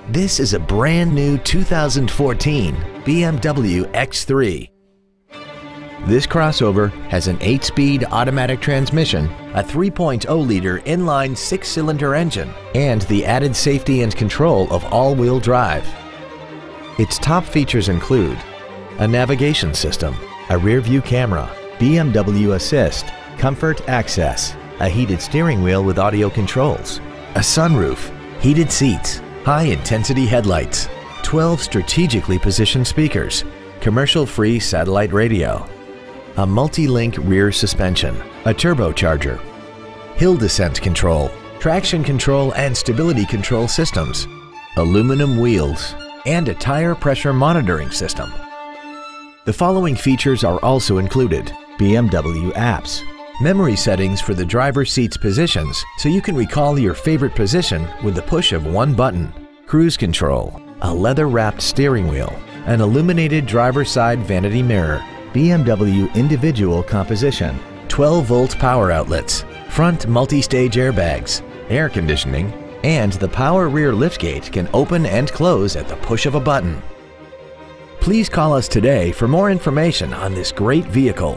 This is a brand new 2014 BMW X3. This crossover has an 8-speed automatic transmission, a 3.0-liter inline 6-cylinder engine, and the added safety and control of all-wheel drive. Its top features include a navigation system, a rear-view camera, BMW Assist, Comfort Access, a heated steering wheel with audio controls, a sunroof, heated seats, high-intensity headlights, 12 strategically positioned speakers, commercial-free satellite radio, a multi-link rear suspension, a turbocharger, hill descent control, traction control and stability control systems, aluminum wheels, and a tire pressure monitoring system. The following features are also included: BMW apps, memory settings for the driver's seat's positions so you can recall your favorite position with the push of one button, cruise control, a leather-wrapped steering wheel, an illuminated driver's side vanity mirror, BMW individual composition, 12-volt power outlets, front multi-stage airbags, air conditioning, and the power rear liftgate can open and close at the push of a button. Please call us today for more information on this great vehicle.